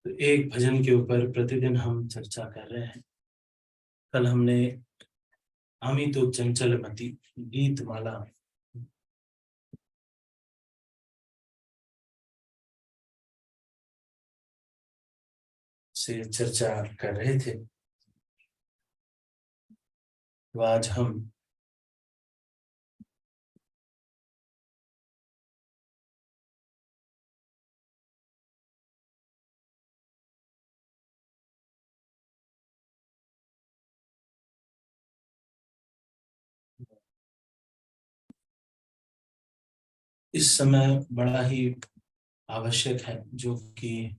तो एक भजन के ऊपर प्रतिदिन हम चर्चा कर रहे हैं। कल हमने आमी तो चंचलमती गीत माला से चर्चा कर रहे थे। तो आज हम इस समय बड़ा ही आवश्यक है जो कि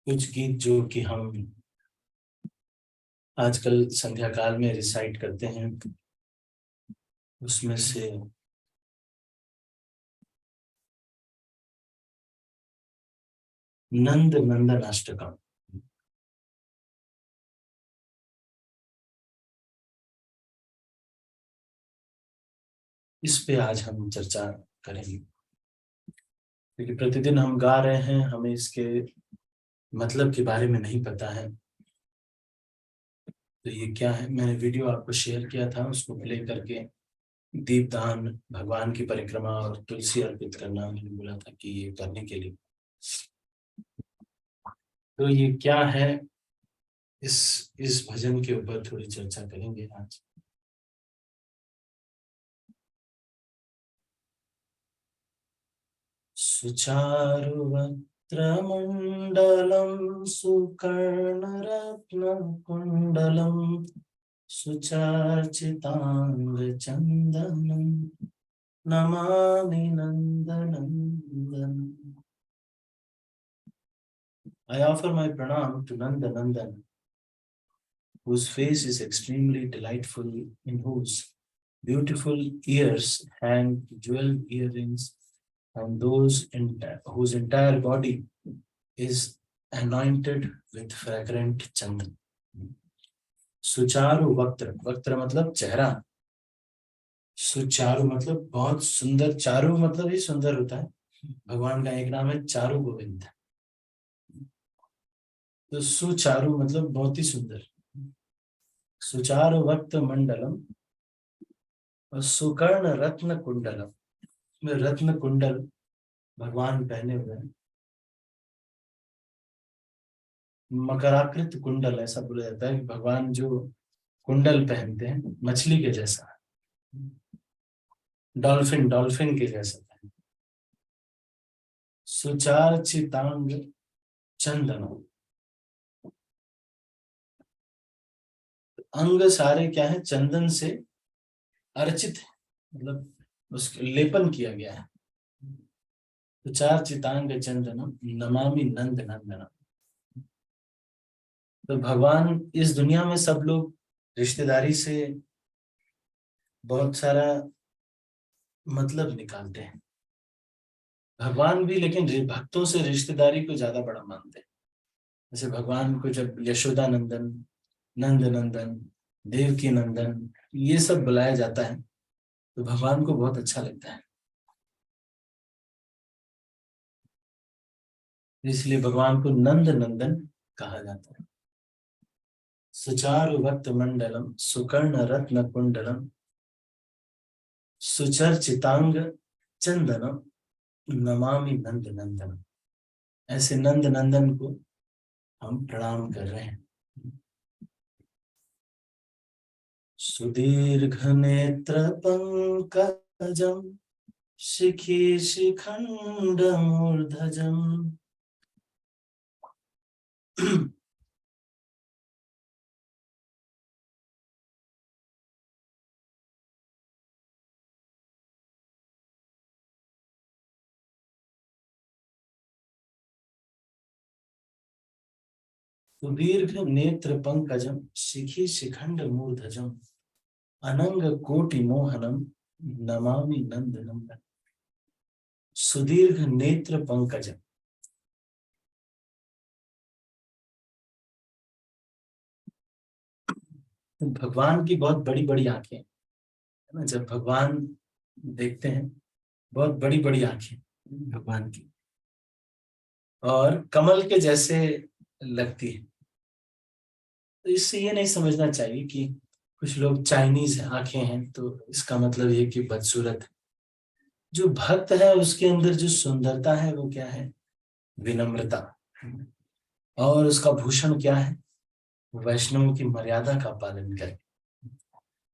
कुछ गीत जो कि हम आजकल संध्या काल में रिसाइट करते हैं, उसमें से नंद नंदन अष्टकम, इस पे आज हम चर्चा करेंगे। क्योंकि प्रतिदिन हम गा रहे हैं, हमें इसके मतलब के बारे में नहीं पता है। तो ये क्या है, मैंने वीडियो आपको शेयर किया था, उसको प्ले करके दीपदान, भगवान की परिक्रमा और तुलसी अर्पित करना मैंने बोला था कि ये करने के लिए। तो ये क्या है, इस भजन के ऊपर थोड़ी चर्चा करेंगे आज। सुचारुवक्त्रमण्डलं सुकर्णरत्नकुण्डलं सुचार्चिताङ्गचन्दनं Namami नन्दनन्दनम्। I offer my pranam to Nanda Nandan, whose face is extremely delightful, in whose beautiful ears hang jeweled earrings, and whose entire body is anointed with fragrant chandan. सुचारु वक्त्र, वक्त्र मतलब चेहरा, सुचारु मतलब बहुत सुंदर, चारु मतलब ही सुंदर होता है। भगवान का एक नाम है चारु गोविंद। तो सुचारु मतलब बहुत ही सुंदर। सुचारु वक्त मंडलम और सुकर्ण रत्न कुंडलम में रत्न कुंडल भगवान पहने हुए हैं। मकराकृत कुंडल ऐसा बोला जाता है कि भगवान जो कुंडल पहनते हैं मछली के जैसा, डॉल्फिन डॉल्फिन के जैसा। सुचार्चितांग चंदन, अंग सारे क्या है, चंदन से अर्चित है, मतलब उसके लेपन किया गया है। सुचार्चितांग चंदनम नमामि नंद नंदनम। तो भगवान, इस दुनिया में सब लोग रिश्तेदारी से बहुत सारा मतलब निकालते हैं, भगवान भी, लेकिन भक्तों से रिश्तेदारी को ज्यादा बड़ा मानते हैं। जैसे भगवान को जब यशोदा नंदन, नंद नंदन, देवकी नंदन ये सब बुलाया जाता है तो भगवान को बहुत अच्छा लगता है, इसलिए भगवान को नंद नंदन कहा जाता है। सुचारु वक्त मंडलम सुकर्ण रत्न कुंडलम सुचर्चितांग चंदनम नमामि नंद नंदनम। ऐसे नंद नंदन को हम प्रणाम कर रहे हैं। सुदीर्घ नेत्र पंकजम शिखी शिखंड मूर्धजम सुदीर्घ नेत्र पंकजम शिखी शिखंड मूर्धजम अनंग कोटि मोहनम नमामि नंद नंदन। सुदीर्घ नेत्र पंकजम, भगवान की बहुत बड़ी बड़ी आंखें है ना। जब भगवान देखते हैं, बहुत बड़ी बड़ी आंखें भगवान की, और कमल के जैसे लगती है। तो इससे ये नहीं समझना चाहिए कि कुछ लोग चाइनीज आंखें हैं तो इसका मतलब ये कि बदसूरत है। जो भक्त है उसके अंदर जो सुंदरता है वो क्या है? विनम्रता। और उसका भूषण क्या है? वैष्णव की मर्यादा का पालन करे।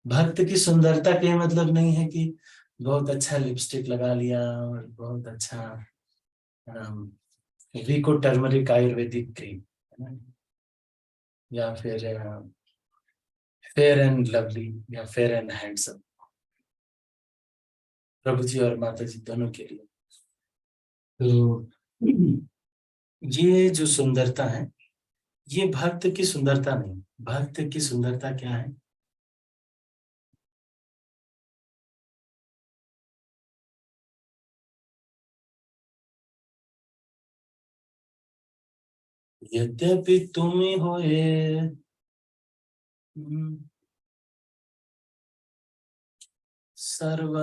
भक्त की सुंदरता के मतलब नहीं है कि बहुत अच्छा लिपस्टिक लगा लिया और बहुत अच्छा विको टर्मरिक आयुर्वेदिक क्रीम, है ना? या फिर फेयर एंड लवली या फेयर एंड हैंडसम, प्रभु जी और माता जी दोनों के लिए। तो ये जो सुंदरता है ये भक्त की सुंदरता नहीं। भक्त की सुंदरता क्या है? यद्यपि तुम होए सर्व,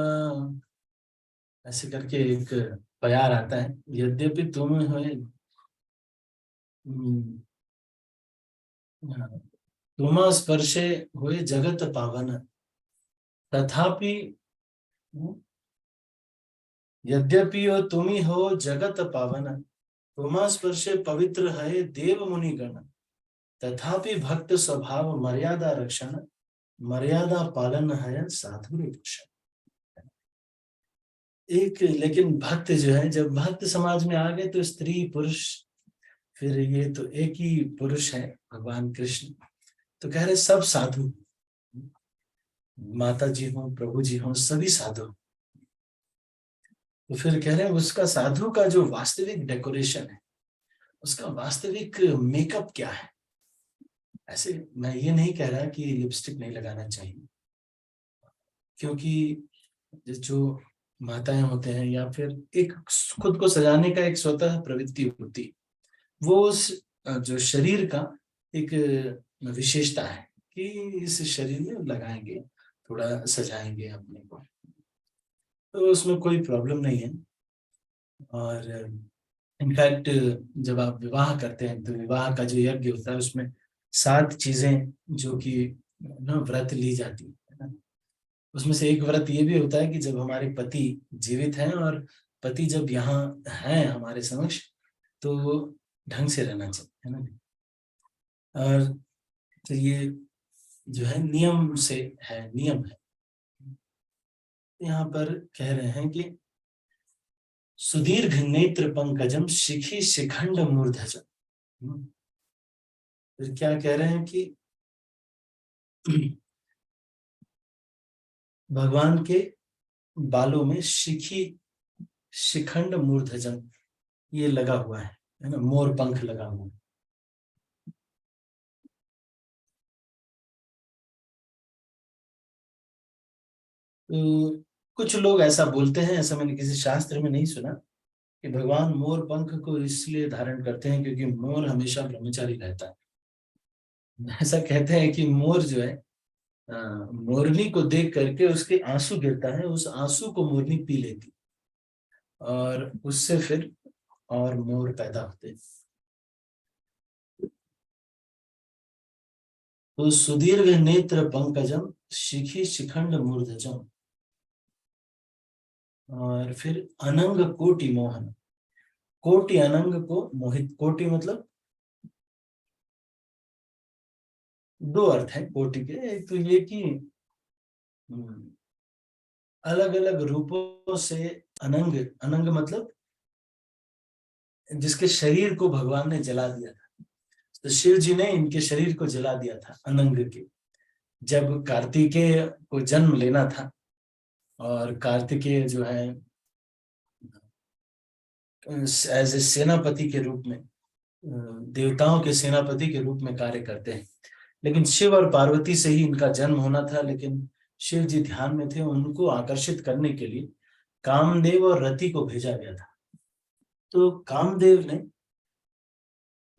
ऐसे करके एक प्यार आता है। यद्यपि तुम होए तुम स्पर्शे हुए जगत पावन, तथापि यद्यपि वो तुम ही हो जगत पावन, तुम स्पर्शे पवित्र है देव मुनि गण, तथापि भक्त स्वभाव मर्यादा रक्षण, मर्यादा पालन है साधु रक्षण। एक लेकिन भक्त जो है, जब भक्त समाज में आ गए तो स्त्री पुरुष, फिर ये तो एक ही पुरुष है भगवान कृष्ण, तो कह रहे सब साधु, माता जी हो प्रभु जी हो सभी साधु। तो फिर कह रहे हैं उसका साधु का जो वास्तविक डेकोरेशन है, उसका वास्तविक मेकअप क्या है। ऐसे मैं ये नहीं कह रहा कि लिपस्टिक नहीं लगाना चाहिए, क्योंकि जो माताएं होते हैं या फिर एक खुद को सजाने का एक स्वतः प्रवृत्ति होती है, वो उस जो शरीर का एक विशेषता है कि इस शरीर में लगाएंगे, थोड़ा सजाएंगे अपने को, तो उसमें कोई प्रॉब्लम नहीं है। और इनफैक्ट जब आप विवाह करते हैं तो विवाह का जो यज्ञ होता है उसमें 7 चीजें जो कि ना व्रत ली जाती है ना, उसमें से एक व्रत ये भी होता है कि जब हमारे पति जीवित हैं और पति जब यहाँ हैं हमारे समक्ष, तो ढंग से रहना चाहिए, है ना। और तो ये जो है नियम से है, नियम है। यहाँ पर कह रहे हैं कि सुदीर्घ नेत्र पंकजम शिखी शिखंड मूर्धजम। फिर क्या कह रहे हैं कि भगवान के बालों में शिखी शिखंड मूर्धजम ये लगा हुआ है ना, मोर पंख लगा हुआ है। तो कुछ लोग ऐसा बोलते हैं, ऐसा मैंने किसी शास्त्र में नहीं सुना, कि भगवान मोर पंख को इसलिए धारण करते हैं क्योंकि मोर हमेशा ब्रह्मचारी रहता है। ऐसा कहते हैं कि मोर जो है मोरनी को देख करके उसके आंसू गिरता है, उस आंसू को मोरनी पी लेती और उससे फिर और मोर पैदा होते हैं। तो सुदीर्घ नेत्र पंकजम शिखी शिखंड मूर्धजम, और फिर अनंग कोटि मोहन, कोटि अनंग को मोहित, कोटि मतलब दो अर्थ है कोटि के। एक तो ये कि अलग अलग रूपों से अनंग, अनंग मतलब जिसके शरीर को भगवान ने जला दिया था, तो शिव जी ने इनके शरीर को जला दिया था अनंग के, जब कार्तिकेय को जन्म लेना था। और कार्तिकेय जो है एज ए सेनापति के रूप में, देवताओं के सेनापति के रूप में कार्य करते हैं, लेकिन शिव और पार्वती से ही इनका जन्म होना था। लेकिन शिव जी ध्यान में थे, उनको आकर्षित करने के लिए कामदेव और रति को भेजा गया था। तो कामदेव ने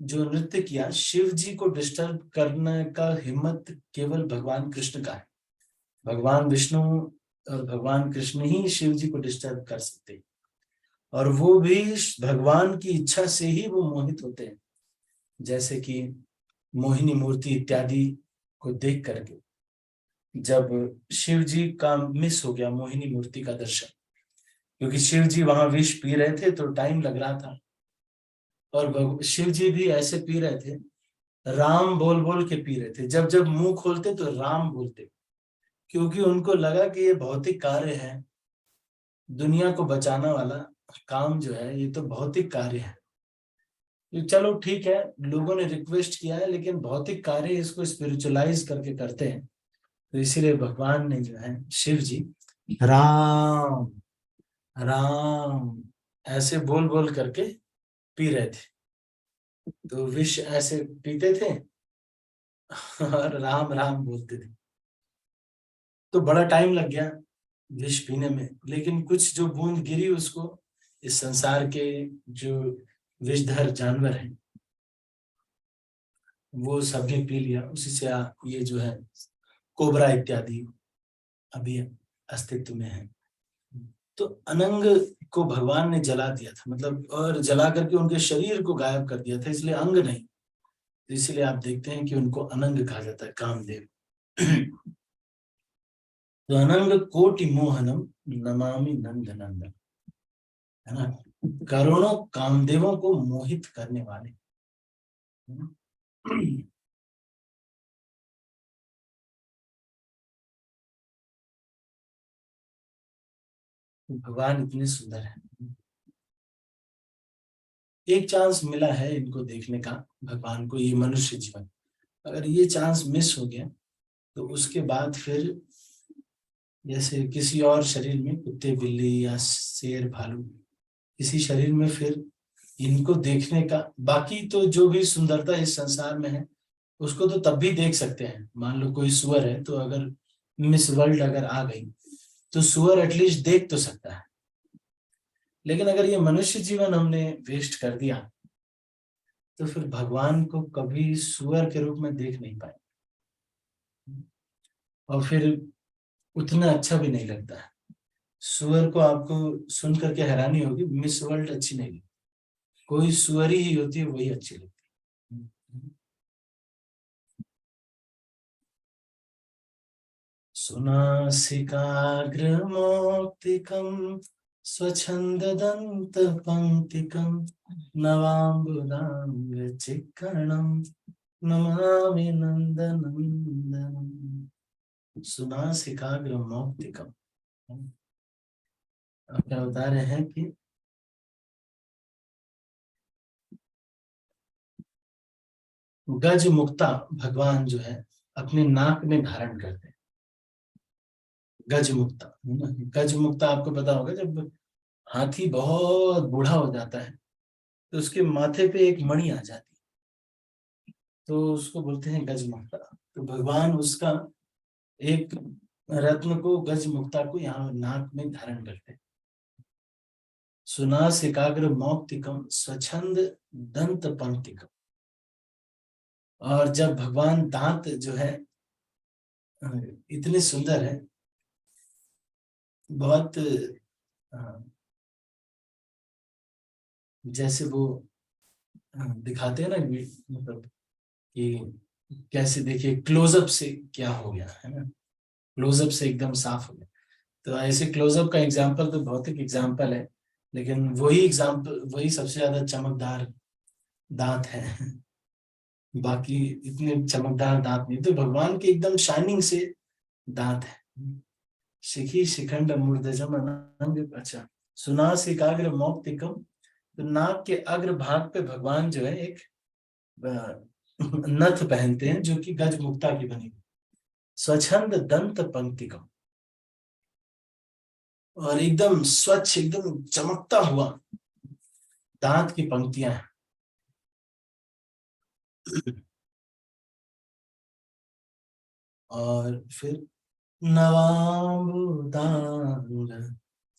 जो नृत्य किया, शिव जी को डिस्टर्ब करने का हिम्मत केवल भगवान कृष्ण का है। भगवान विष्णु और भगवान कृष्ण ही शिव जी को डिस्टर्ब कर सकते हैं, और वो भी भगवान की इच्छा से ही वो मोहित होते हैं। जैसे कि मोहिनी मूर्ति इत्यादि को देख करके जब शिव जी का मिस हो गया मोहिनी मूर्ति का दर्शन, क्योंकि शिव जी वहां विष पी रहे थे तो टाइम लग रहा था, और शिव जी भी ऐसे पी रहे थे, राम बोल बोल के पी रहे थे, जब जब मुंह खोलते तो राम बोलते, क्योंकि उनको लगा कि ये भौतिक कार्य है, दुनिया को बचाना वाला काम जो है ये तो भौतिक कार्य है। तो चलो ठीक है, लोगों ने रिक्वेस्ट किया है, लेकिन भौतिक कार्य इसको स्पिरिचुअलाइज करके करते हैं, तो इसीलिए भगवान ने जो है शिव जी राम राम ऐसे बोल बोल करके पी रहे थे, तो विष ऐसे पीते थे और राम राम बोलते थे। तो बड़ा टाइम लग गया विष पीने में, लेकिन कुछ जो बूंद गिरी उसको इस संसार के जो विषधर जानवर हैं वो सबने पी लिया, उसी से ये जो है कोबरा इत्यादि अभी अस्तित्व में है। तो अनंग को भगवान ने जला दिया था, मतलब, और जला करके उनके शरीर को गायब कर दिया था, इसलिए अंग नहीं, तो इसलिए आप देखते हैं कि उनको अनंग कहा जाता है, कामदेव। तो अनंग कोटि मोहनम नमामि नंद नंदन, है ना, करोड़ों कामदेवों को मोहित करने वाले। भगवान इतने सुंदर है। एक चांस मिला है इनको देखने का, भगवान को, ये मनुष्य जीवन, अगर ये चांस मिस हो गया तो उसके बाद फिर जैसे किसी और शरीर में, कुत्ते बिल्ली या शेर भालू, किसी शरीर में फिर इनको देखने का, बाकी तो जो भी सुंदरता इस संसार में है उसको तो तब भी देख सकते हैं। मान लो कोई सुअर है, तो अगर मिस वर्ल्ड अगर आ गई तो सुअर एटलीस्ट देख तो सकता है, लेकिन अगर ये मनुष्य जीवन हमने वेस्ट कर दिया तो फिर भगवान को कभी सुअर के रूप में देख नहीं पाए, और फिर उतना अच्छा भी नहीं लगता है। सुअर को आपको सुन करके हैरानी होगी, मिस वर्ल्ड अच्छी नहीं लगती, कोई सुअरी ही होती है वही अच्छी लगती है। सुनासिकाग्रमौक्तिकं स्वच्छन्ददन्तपङ्क्तिकं नवाम्बुदाङ्गचिक्कणं नमामि नन्दनन्दनम्। सुनासिकाग्रमौक्तिकं, अब क्या बता रहे हैं कि गज मुक्ता भगवान जो है अपने नाक में धारण करते हैं, गज मुक्ता, है ना। गज मुक्ता आपको पता होगा, जब हाथी बहुत बूढ़ा हो जाता है तो उसके माथे पे एक मणि आ जाती है, तो उसको बोलते हैं गज मुक्ता। तो भगवान उसका एक रत्न को, गज मुक्ता को, यहाँ नाक में धारण करते हैं। सुनासिकाग्र मौक्तिकम स्वच्छंद दंत पंक्तिकम, और जब भगवान दांत जो है इतने सुंदर है, बहुत जैसे वो दिखाते हैं ना, मतलब कि कैसे, देखिए क्लोजअप से क्या हो गया है ना, क्लोजअप से एकदम साफ हो गया। तो ऐसे क्लोजअप का एग्जाम्पल तो भौतिक एग्जाम्पल है, लेकिन वही एग्जाम्पल, वही सबसे ज्यादा चमकदार दांत है। बाकी इतने चमकदार दांत नहीं, तो भगवान के एकदम शाइनिंग से दांत है। शिखी शिखंड मूर्धजम अनंग, अच्छा, सुनासिकाग्र मौक्तिकम, तो नाक के अग्र भाग पे भगवान जो है एक नथ पहनते हैं जो कि गज मुक्ता की बनी हुई, स्वच्छंद दंत पंक्तिकम, और एकदम स्वच्छ, एकदम चमकता हुआ दांत की पंक्तियां हैं। और फिर नवाम्बुदांग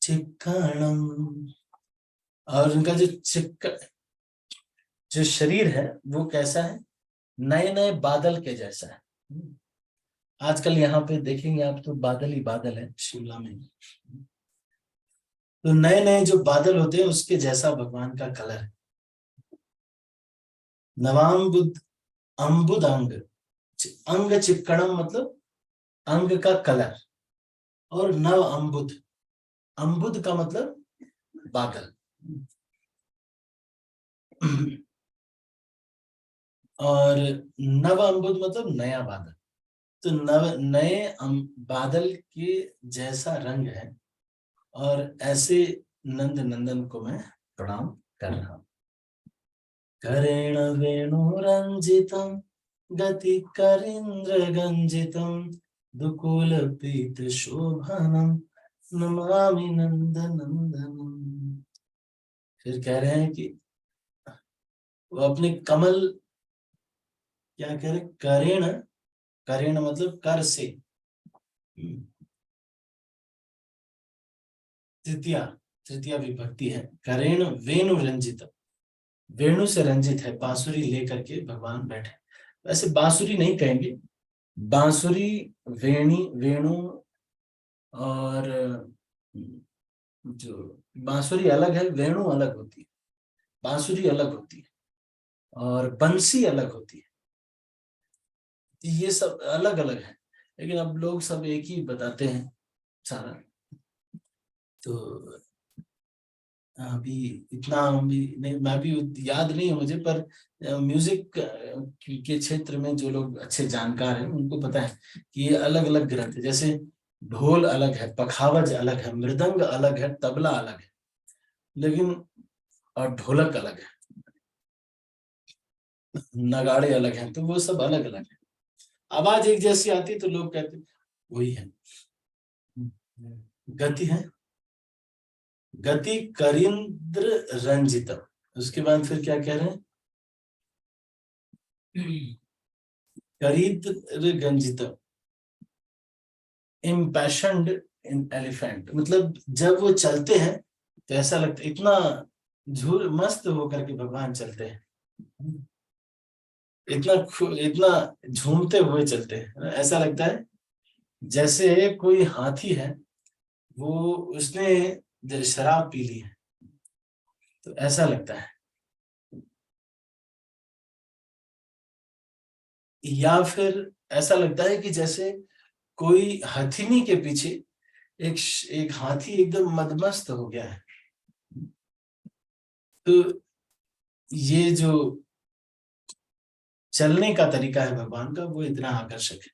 चिक्कणम, और उनका जो जो शरीर है वो कैसा है, नए नए बादल के जैसा है। आजकल यहाँ पे देखेंगे आप तो बादल ही बादल है शिमला में, तो नए नए जो बादल होते हैं उसके जैसा भगवान का कलर है, नवाम्बुद अम्बुद अंग, अंग चिक्कणम मतलब अंग का कलर, और नव अम्बुद, अम्बुद का मतलब बादल। और नव अम्बुद मतलब नया बादल। तो नव नए बादल के जैसा रंग है, और ऐसे नंद नंदन को मैं प्रणाम कर रहा हूं। करेण वेणुरंजितम गति करींद्र गंजितम दुकूल पीत शोभनम नमामि नंद नंदनम। फिर कह रहे हैं कि वो अपने कमल, क्या कह रहे, करेण, करेण मतलब कर से, तृतीया, तृतीया विभक्ति है। करेण वेणु रंजित, वेणु से रंजित है, बांसुरी लेकर के भगवान बैठे। वैसे बांसुरी नहीं कहेंगे, बांसुरी, वेणी, वेणु, और जो बांसुरी अलग है, वेणु अलग होती है, बांसुरी अलग होती है, और बंसी अलग होती है। ये सब अलग अलग है, लेकिन अब लोग सब एक ही बताते हैं सारा। तो अभी इतना भी नहीं, मैं भी याद नहीं है मुझे, पर म्यूजिक के क्षेत्र में जो लोग अच्छे जानकार हैं उनको पता है कि ये अलग अलग ग्रंथ है। जैसे ढोल अलग है, पखावज अलग है, मृदंग अलग है, तबला अलग है, लेकिन और ढोलक अलग है, नगाड़े अलग हैं, तो वो सब अलग अलग है। आवाज एक जैसी आती तो लोग कहते वही है। गति है, गति करींद्र रंजितम। उसके बाद फिर क्या कह रहे हैं, करींद्र गंजितम, इम्पैशन्ड इन एलिफेंट, मतलब जब वो चलते हैं तो ऐसा लगता है इतना झूर मस्त होकर के भगवान चलते हैं, इतना इतना झूमते हुए चलते हैं, ऐसा लगता है जैसे कोई हाथी है, वो उसने शराब पी ली है, तो ऐसा लगता है। या फिर ऐसा लगता है कि जैसे कोई हथिनी के पीछे एक एक हाथी एकदम मदमस्त हो गया है। तो ये जो चलने का तरीका है भगवान का, वो इतना आकर्षक है।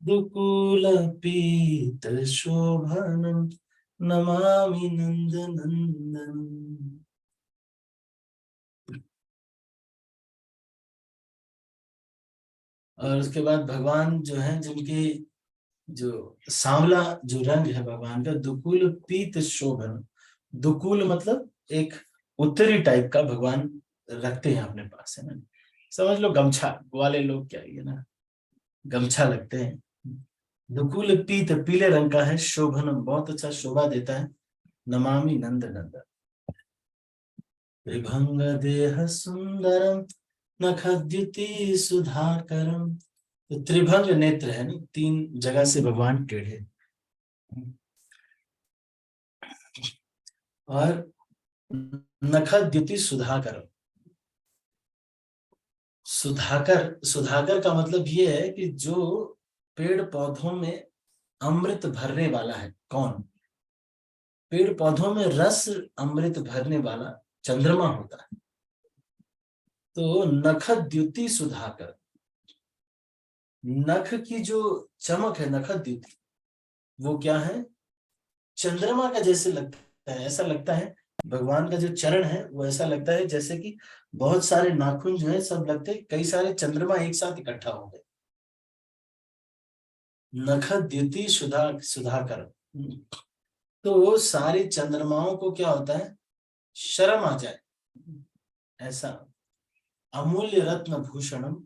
दुकूल पीत शोभनम नमामि नंद नंदन। और उसके बाद भगवान जो है, जिनके जो सांवला जो रंग है भगवान का, दुकुल पीत शोभन, दुकुल मतलब एक उत्तरी टाइप का भगवान रखते हैं अपने पास, है ना, समझ लो गमछा वाले लोग, क्या ये ना गमछा लगते हैं। दुकुल पीत पीले रंग का है, शोभन बहुत अच्छा शोभा देता है, नमामि नंद नंदन। विभंग देह सुंदरम नखद्युति सुधाकरम। तो त्रिभंग नेत्र है ना, तीन जगह से भगवान टेढ़े। और नखद्युति सुधाकर, सुधाकर, सुधाकर का मतलब ये है कि जो पेड़ पौधों में अमृत भरने वाला है, कौन, पेड़ पौधों में रस अमृत भरने वाला चंद्रमा होता है। तो नखद्युति सुधाकर, नख की जो चमक है, नखद्युति, वो क्या है, चंद्रमा का जैसे लगता है, ऐसा लगता है भगवान का जो चरण है वो ऐसा लगता है जैसे कि बहुत सारे नाखून जो है सब लगते हैं कई सारे चंद्रमा एक साथ इकट्ठा हो गए। नख द्युति सुधाकर, तो सारे चंद्रमाओं को क्या होता है, शर्म आ जाए, ऐसा। अमूल्य रत्न भूषणम,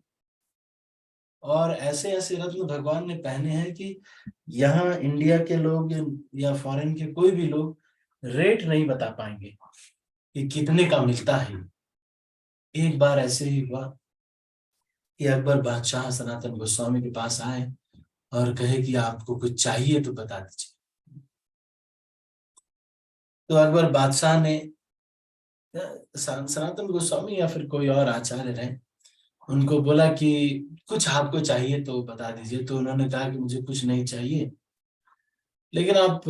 और ऐसे ऐसे रत्न भगवान ने पहने हैं कि यहाँ इंडिया के लोग या फॉरेन के कोई भी लोग रेट नहीं बता पाएंगे कि कितने का मिलता है। एक बार ऐसे ही हुआ कि अकबर बादशाह सनातन गोस्वामी के पास आए और कहे कि आपको कुछ चाहिए तो बता दीजिए। तो अकबर बादशाह ने, सनातन गोस्वामी या फिर कोई और आचार्य रहे, उनको बोला कि कुछ आपको चाहिए तो बता दीजिए, तो उन्होंने कहा कि मुझे कुछ नहीं चाहिए, लेकिन आप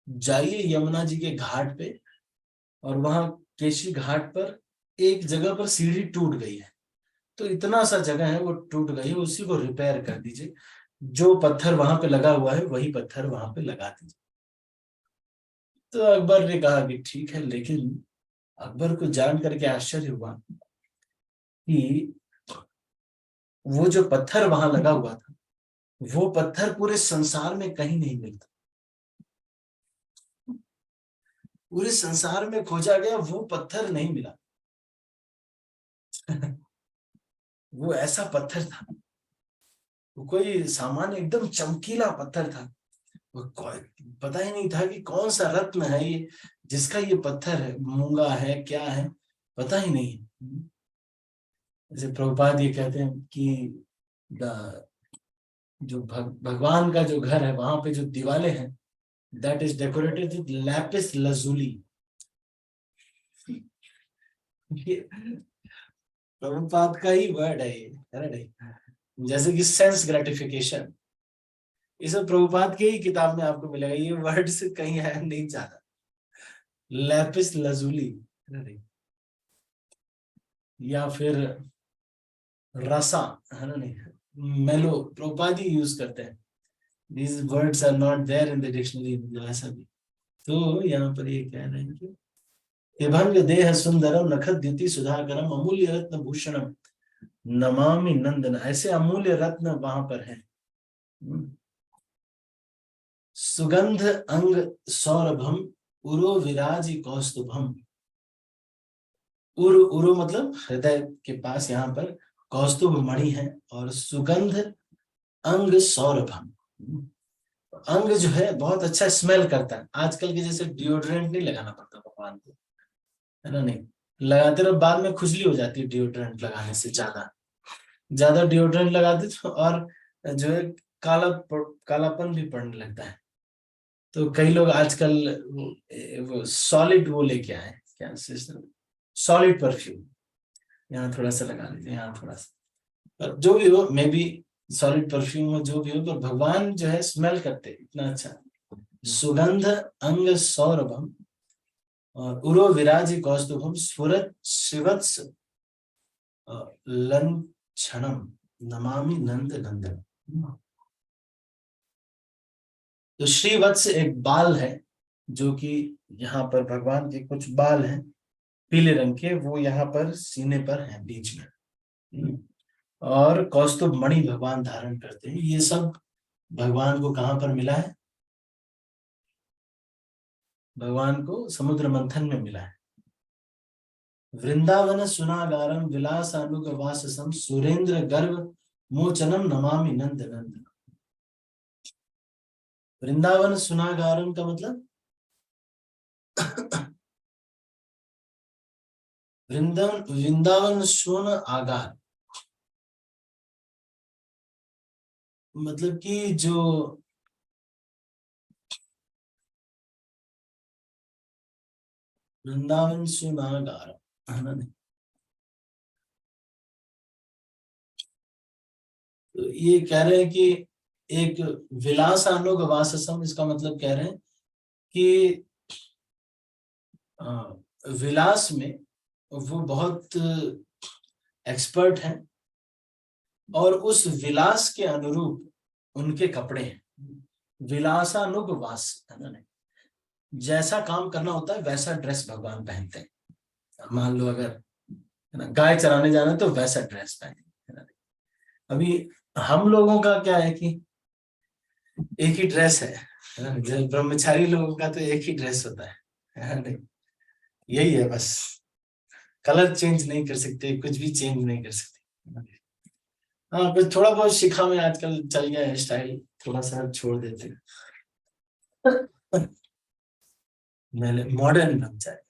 जाइए यमुना जी के घाट पे, और वहां केशी घाट पर एक जगह पर सीढ़ी टूट गई है, तो इतना सा जगह है वो टूट गई है, उसी को रिपेयर कर दीजिए, जो पत्थर वहां पे लगा हुआ है वही पत्थर वहां पे लगा दीजिए। तो अकबर ने कहा कि ठीक है, लेकिन अकबर को जान करके आश्चर्य हुआ कि वो जो पत्थर वहां लगा हुआ था, वो पत्थर पूरे संसार में कहीं नहीं मिलता, पूरे संसार में खोजा गया वो पत्थर नहीं मिला। वो ऐसा पत्थर था, वो कोई सामान्य एकदम चमकीला पत्थर था, वो पता ही नहीं था कि कौन सा रत्न है ये, जिसका ये पत्थर है, मूंगा है क्या है, पता ही नहीं है। जैसे प्रभुपाद ये कहते हैं कि जो भगवान का जो घर है वहां पे जो दीवारें हैं, that is decorated with lapis lazuli. Prabhupada का ही वर्ड है ये, है नहीं? जैसे कि सेंस ग्रेटिफिकेशन, ये सब प्रभुपाद के ही किताब में आपको मिलेगा, ये वर्ड से कहीं है नहीं ज्यादा। लैपिस लजुली, है नहीं? या फिर रसा, है ना नहीं, मेलो, प्रभुपाद ही यूज करते हैं। These words are not there in the dictionary, मतलब ऐसा भी। तो यहाँ पर ये कह रहे हैं कि विभंग देह सुंदरम नखद्युति सुधाकरम अमूल्य रत्न भूषणम नमामि नंदन, ऐसे अमूल्य रत्न वहां पर है। सुगंध अंग सौरभम उरो विराजी कौस्तुभम, उरु मतलब हृदय के पास यहाँ पर कौस्तुभ मणि है, और सुगंध अंग सौरभम, अंग जो है बहुत अच्छा स्मेल करता है। आजकल के जैसे डिओड्रेंट नहीं लगाना पड़ता भगवान को, है ना नहीं, लगाते रहो बाद में खुजली हो जाती है डिओड्रेंट लगाने से, ज्यादा ज्यादा डिओड्रेंट लगाते तो, और जो है काला कालापन भी पड़ने लगता है। तो कई लोग आजकल वो सॉलिड वो लेके आए, क्या सॉलिड परफ्यूम, यहाँ थोड़ा सा लगा लीजिए, यहाँ थोड़ा सा, पर जो भी हो, मे बी सॉलिड परफ्यूम हो जो भी हो, पर भगवान जो है स्मेल करते इतना अच्छा। सुगंध अंग सौरभम और उरो विराजी कौस्तुभम स्फुरत शिवत्स लंछनम नमामि नंद नंदन। तो श्रीवत्स एक बाल है, जो कि यहाँ पर भगवान के कुछ बाल हैं पीले रंग के, वो यहाँ पर सीने पर है बीच में। और कौस्तुभ मणि भगवान धारण करते हैं। ये सब भगवान को कहाँ पर मिला है? भगवान को समुद्र मंथन में मिला है। वृंदावन सुनागारम विलासानुग वाससम सुरेंद्र गर्भ मोचनम नमामि नंद नंद। वृंदावन सुनागारम का मतलब वृंदावन सुन आगार, मतलब कि जो वृंदावन सुनागार, है ना नहीं? तो ये कह रहे हैं कि एक विलासानुग वाससम, इसका मतलब कह रहे हैं कि विलास में वो बहुत एक्सपर्ट हैं, और उस विलास के अनुरूप उनके कपड़े हैं। विलासानुग वास, है ना नहीं, जैसा काम करना होता है वैसा ड्रेस भगवान पहनते हैं। मान लो अगर, है ना, गाय चराने जाना है तो वैसा ड्रेस पहने, है ना। अभी हम लोगों का क्या है कि एक ही ड्रेस है ना, जो ब्रह्मचारी लोगों का तो एक ही ड्रेस होता है ना नहीं, यही है बस, कलर चेंज नहीं कर सकते, कुछ भी चेंज नहीं कर सकते। हाँ, कुछ थोड़ा बहुत शिखा में आजकल चल गया है स्टाइल, थोड़ा सा छोड़ देते हैं। मॉडर्न ब्रह्मचारी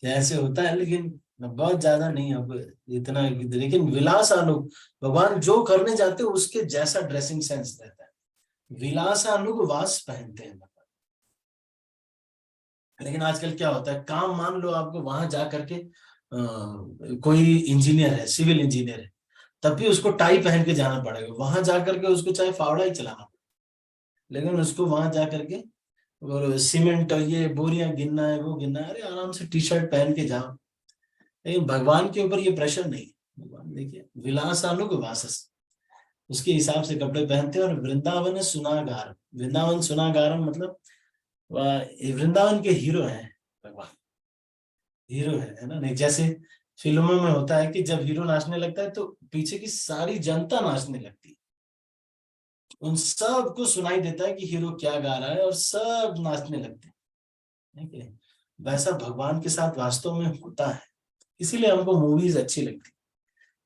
जैसे होता है, लेकिन बहुत ज्यादा नहीं अब इतना, लेकिन विलासानुग, भगवान जो करने जाते हैं उसके जैसा ड्रेसिंग सेंस रहता है, विलासानुग वास पहनते हैं। लेकिन आजकल क्या होता है, काम मान लो आपको वहां जा करके कोई इंजीनियर है, सिविल इंजीनियर है, तब भी उसको टाई पहन के जाना पड़ेगा वहां जाकर के, उसको चाहे फावड़ा ही चलाना, लेकिन उसको वहां जाकर के और सीमेंट और ये बोरियां गिनना है, वो गिनना है, अरे आराम से टी शर्ट पहन के जाओ। लेकिन भगवान के ऊपर ये प्रेशर नहीं है। भगवान देखिए विलासानुग वासस, उसके हिसाब से कपड़े पहनते हैं। और वृंदावन सुनागार, वृंदावन सुनागारम मतलब वृंदावन के हीरो हैं भगवान, हीरो है ना। नहीं जैसे फिल्मों में होता है कि जब हीरो नाचने लगता है तो पीछे की सारी जनता नाचने लगती है, उन सबको सुनाई देता है कि हीरो क्या गा रहा है और सब नाचने लगते हैं, ठीक है। वैसा भगवान के साथ वास्तव में होता है, इसीलिए हमको मूवीज अच्छी लगती,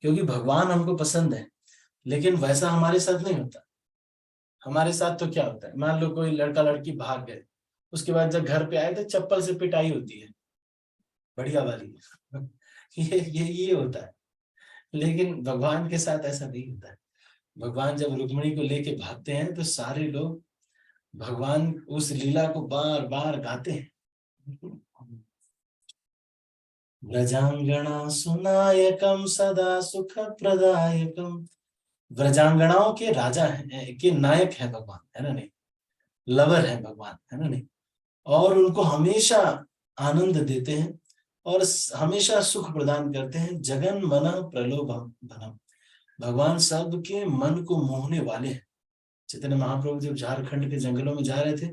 क्योंकि भगवान हमको पसंद है। लेकिन वैसा हमारे साथ नहीं होता। हमारे साथ तो क्या होता है, मान लो कोई लड़का लड़की भाग गए, उसके बाद जब घर पे आए तो चप्पल से पिटाई होती है, बढ़िया वाली ये होता है। लेकिन भगवान के साथ ऐसा नहीं होता है। भगवान जब रुक्मिणी को लेके भागते हैं तो सारे लोग भगवान उस लीला को बार बार गाते हैं। व्रजांगना सुनायकम सदा सुख प्रदायकम, व्रजांगनाओं के राजा है, के नायक है भगवान, है ना नहीं, लवर है भगवान, है ना नहीं। और उनको हमेशा आनंद देते हैं और हमेशा सुख प्रदान करते हैं। जगन मन प्रलोभम धनम, भगवान सबके मन को मोहने वाले हैं। चैतन्य महाप्रभु जब झारखंड के जंगलों में जा रहे थे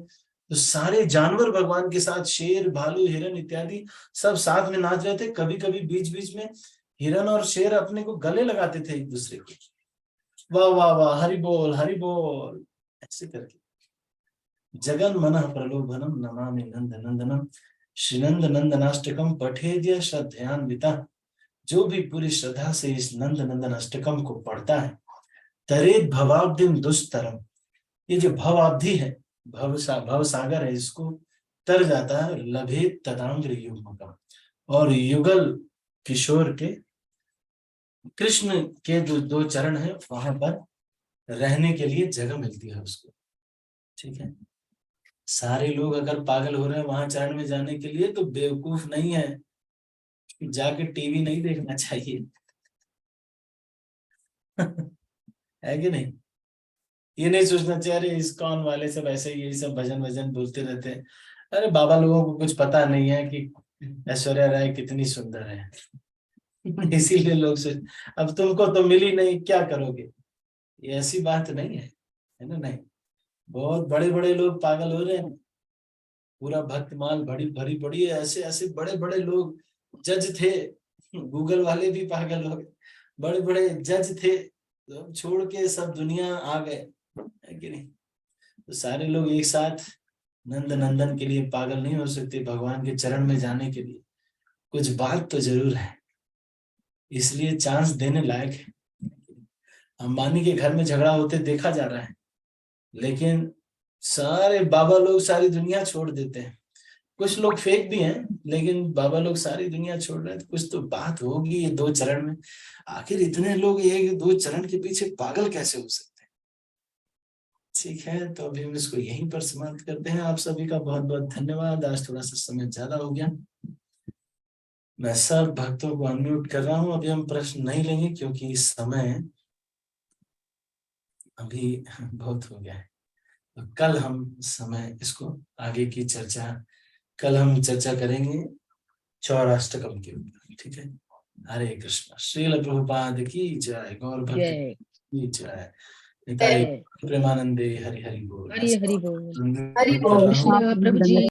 तो सारे जानवर भगवान के साथ, शेर भालू हिरन इत्यादि सब साथ में नाच रहे थे। कभी कभी बीच बीच में हिरन और शेर अपने को गले लगाते थे एक दूसरे को, वाह वाह वाह हरि बोल ऐसे करके। जगन मन प्रलोभनम नमामि नंद नंदनम, श्रीनंद नंदनाष्टकम पठेद्य श्रद्धयान्विता, जो भी पूरी श्रद्धा से इस नंद नंदन अष्टकम को पढ़ता है, तरेद भवाब्दिम दुष्तरम, ये जो भवाब्धि है, भव सागर है, इसको तर जाता है। लभेद तदांग्र युग्मकम, और युगल किशोर के, कृष्ण के जो दो चरण है वहां पर रहने के लिए जगह मिलती है उसको, ठीक है। सारे लोग अगर पागल हो रहे हैं वहां चरण में जाने के लिए तो बेवकूफ नहीं है, जाके टीवी नहीं देखना चाहिए है कि नहीं। ये नहीं सोचना चाहिए अरे इस्कॉन वाले सब ऐसे यही सब भजन भजन बोलते रहते हैं। अरे बाबा लोगों को कुछ पता नहीं है कि ऐश्वर्या राय कितनी सुंदर है इसीलिए लोग सोच, अब तुमको तो मिली नहीं क्या करोगे, ये ऐसी बात नहीं है ना नहीं। बहुत बड़े बड़े लोग पागल हो रहे हैं, पूरा भक्तमाल बड़ी भरी बड़ी ऐसे ऐसे बड़े बड़े लोग जज थे, गूगल वाले भी पागल हो गए, बड़े बड़े जज थे, तो छोड़ के सब दुनिया आ गए, है कि नहीं। तो सारे लोग एक साथ नंद नंदन के लिए पागल नहीं हो सकते, भगवान के चरण में जाने के लिए कुछ बात तो जरूर है, इसलिए चांस देने लायक है। अंबानी के घर में झगड़ा होते देखा जा रहा है, लेकिन सारे बाबा लोग सारी दुनिया छोड़ देते हैं। कुछ लोग फेक भी हैं, लेकिन बाबा लोग सारी दुनिया छोड़ रहे हैं, तो कुछ तो बात होगी ये दो चरण में। आखिर इतने लोग एक दो चरण के पीछे पागल कैसे हो सकते हैं। ठीक है, तो अभी हम इसको यहीं पर समाप्त करते हैं। आप सभी का बहुत बहुत धन्यवाद। आज थोड़ा सा समय ज्यादा हो गया। मैं सब भक्तों को अनम्यूट कर रहा हूं। अभी हम प्रश्न नहीं लेंगे क्योंकि समय अभी बहुत हो गया है। तो कल हम समय इसको आगे की चर्चा, कल हम चर्चा करेंगे चौराष्टकम के ऊपर, ठीक है। हरे कृष्ण। श्रील प्रभुपाद की जय, गौर भक्त जय की जय, निताई प्रेमानंदे हरि हरि बोल। हरि हरि बोल। हरि बोल। प्रभु जी।